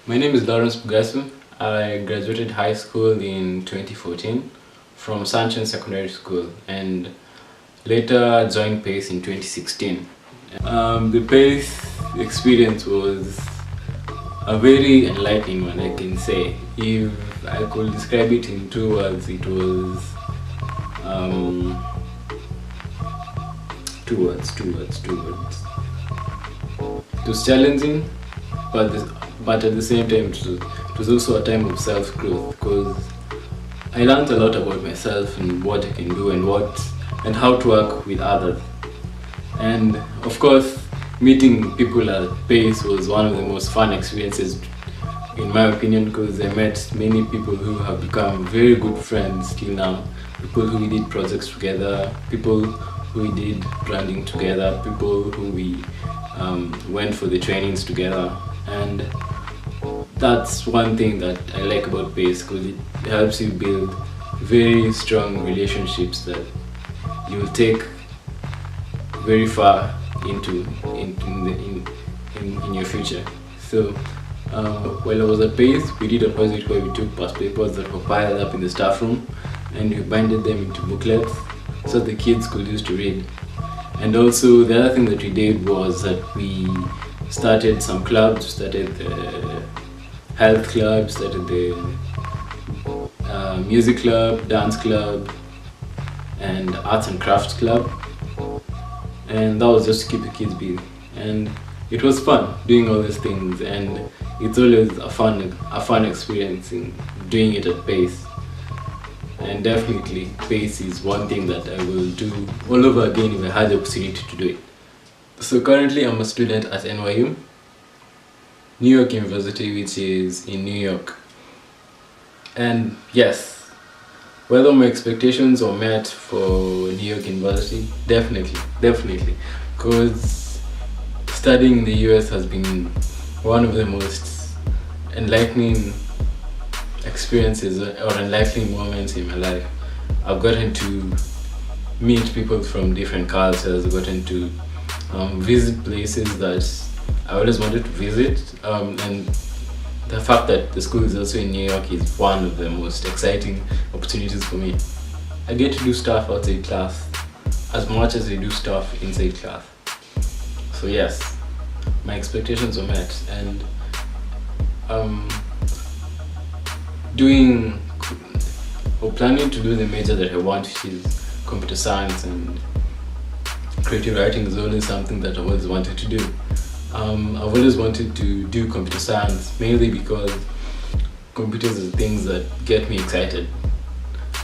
My name is Lawrence Bugasu. I graduated high school in 2014 from Sunshine Secondary School and later joined PACE in 2016. The PACE experience was a very enlightening one, I can say. If I could describe it in two words, it was two words. It was challenging, but at the same time it was also a time of self-growth, because I learned a lot about myself and what I can do and how to work with others. And of course, meeting people at PACE was one of the most fun experiences in my opinion, because I met many people who have become very good friends till now. People who we did projects together, people who we did branding together, people who we went for the trainings together. And that's one thing that I like about PACE, because it helps you build very strong relationships that you will take very far in your future. So while I was at PACE, we did a project where we took past papers that were piled up in the staff room and we binded them into booklets so the kids could use to read. And also the other thing that we did was that we started some clubs. We started the health club, started the music club, dance club, and arts and crafts club. And that was just to keep the kids busy. And it was fun doing all these things, and it's always a fun experience in doing it at PACE. And definitely PACE is one thing that I will do all over again if I had the opportunity to do it. So currently I'm a student at NYU, New York University, which is in New York. And yes, whether my expectations were met for New York University, definitely, because studying in the US has been one of the most enlightening experiences or enlightening moments in my life. I've gotten to meet people from different cultures, I've gotten to visit places that I always wanted to visit, and the fact that the school is also in New York is one of the most exciting opportunities for me. I get to do stuff outside class as much as I do stuff inside class. So yes, my expectations were met, and planning to do the major that I want, which is computer science, and creative writing is always something that I've always wanted to do. I've always wanted to do computer science, mainly because computers are things that get me excited,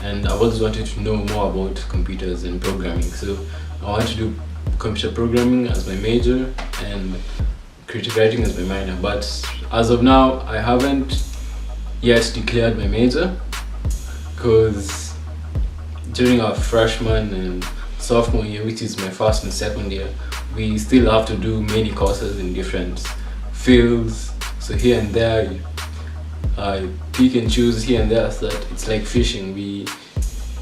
and I've always wanted to know more about computers and programming. So I want to do computer programming as my major and creative writing as my minor. But as of now, I haven't yet declared my major, because during our freshman and sophomore year, which is my first and second year, we still have to do many courses in different fields. So here and there, pick and choose here and there, so that it's like fishing. You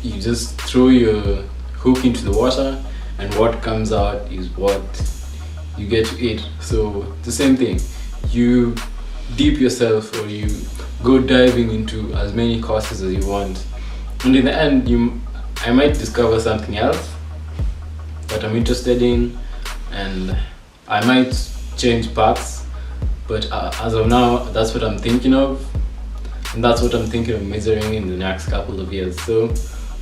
just throw your hook into the water, and what comes out is what you get to eat. So the same thing, you dip yourself, or you go diving into as many courses as you want, and in the end I might discover something else that I'm interested in, and I might change paths. But as of now, that's what I'm thinking of, and that's what I'm thinking of majoring in the next couple of years. So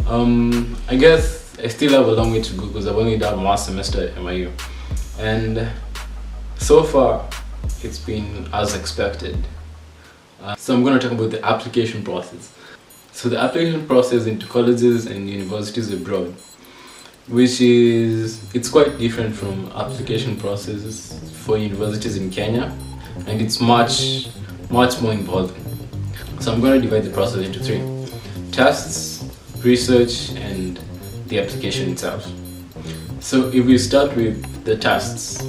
I guess I still have a long way to go, because I've only done one semester at NYU, and so far it's been as expected. So I'm going to talk about the application process. So the application process into colleges and universities abroad, it's quite different from application processes for universities in Kenya, and it's much more involved. So I'm going to divide the process into three: tests, research, and the application itself. So if we start with the tests,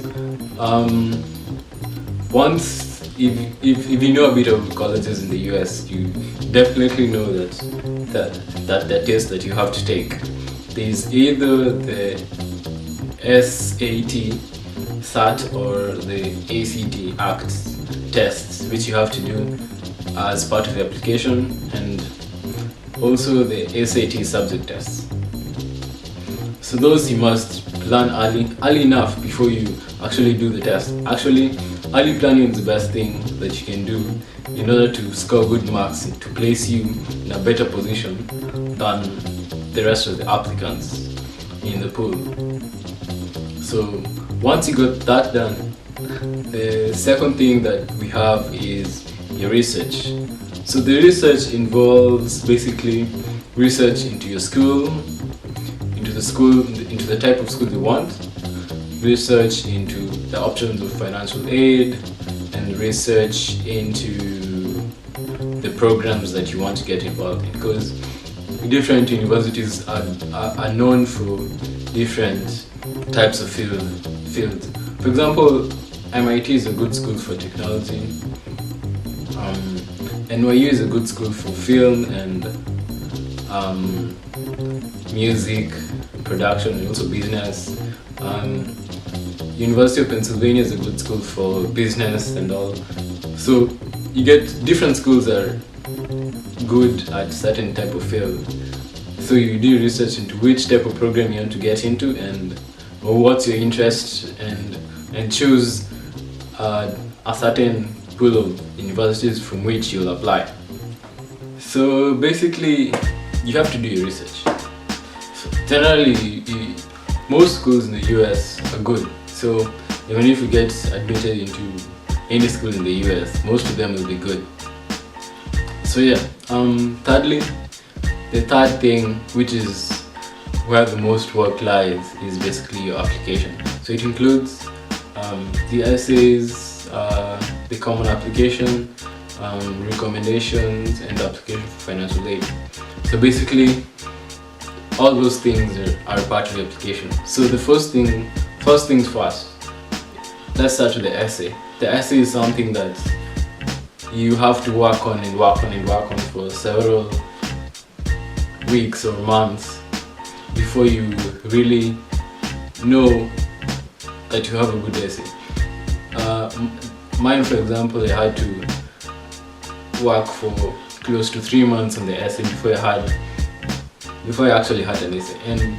if you know a bit of colleges in the US, you definitely know that the test that you have to take, there's either the SAT, SAT or the ACT tests, which you have to do as part of the application, and also the SAT subject tests. So those you must plan early enough before you actually do the test. Actually, early planning is the best thing that you can do in order to score good marks, to place you in a better position than the rest of the applicants in the pool. So once you got that done, the second thing that we have is your research. So the research involves basically research into your school, into the type of school you want, research into the options of financial aid, and research into the programs that you want to get involved in, because different universities are known for different types of fields. For example, MIT is a good school for technology, NYU is a good school for film and music production, and also business. University of Pennsylvania is a good school for business and all. So you get different schools that are good at certain type of field. So you do research into which type of program you want to get into, and or what's your interest, and choose a certain pool of universities from which you'll apply. So basically, you have to do your research. So generally, most schools in the US are good. So even if you get admitted into any school in the US, most of them will be good. So yeah, thirdly, the third thing, which is where the most work lies, is basically your application. So it includes the essays, the common application, recommendations, and the application for financial aid. So basically, all those things are part of the application. So the first things first, let's start with the essay. The essay is something that you have to work on for several weeks or months before you really know that you have a good essay. Mine, for example, I had to work for close to 3 months on the essay before I actually had an essay. And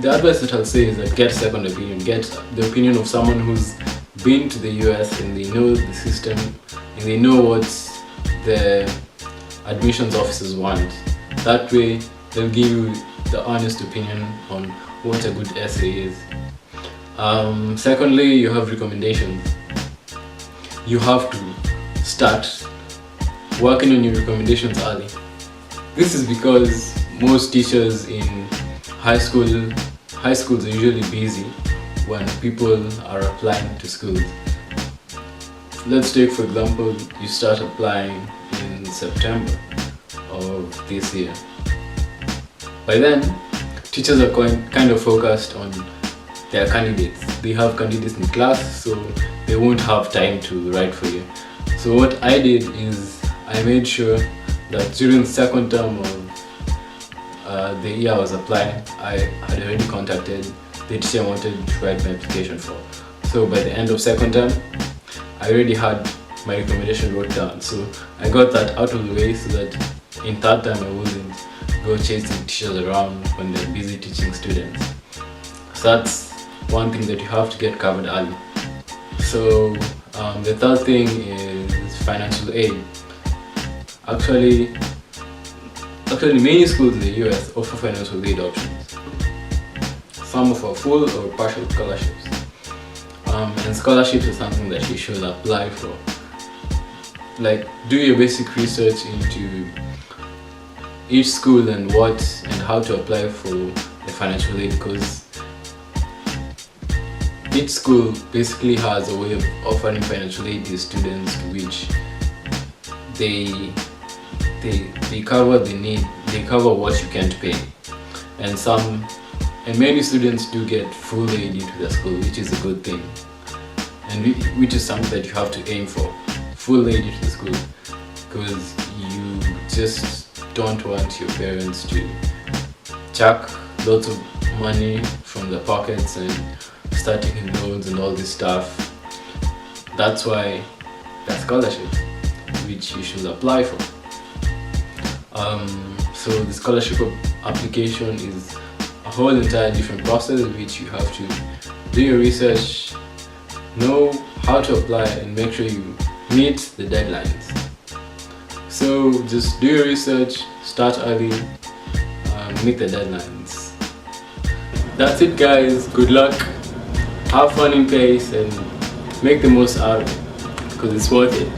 the advice that I'll say is that get second opinion, get the opinion of someone who's been to the US and they know the system and they know what the admissions officers want. That way they'll give you the honest opinion on what a good essay is. Secondly, you have recommendations. You have to start working on your recommendations early. This is because most teachers in high schools are usually busy when people are applying to schools. Let's take, for example, you start applying in September of this year. By then, teachers are kind of focused on their candidates. They have candidates in class, so they won't have time to write for you. So what I did is I made sure that during the second term of the year I was applying, I had already contacted the teacher I wanted to write my application for. So by the end of second term, I already had my recommendation wrote down. So I got that out of the way so that in third term I wouldn't go chasing teachers around when they're busy teaching students. So that's one thing that you have to get covered early. So the third thing is financial aid. Actually, many schools in the US offer financial aid options. Some offer full or partial scholarships. And scholarships is something that you should apply for. Like, do your basic research into each school and how to apply for the financial aid, because each school basically has a way of offering financial aid to students, which they cover the need, they cover what you can't pay, and many students do get full aid into their school, which is a good thing, and which is something that you have to aim for, full aid into the school, because you just don't want your parents to chuck lots of money from their pockets and start taking loans and all this stuff. That's why that scholarship, which you should apply for. So the scholarship application is a whole entire different process, which you have to do your research, know how to apply, and make sure you meet the deadlines. So just do your research, start early, meet the deadlines. That's it, guys. Good luck, have fun in pace, and make the most out of it, because it's worth it.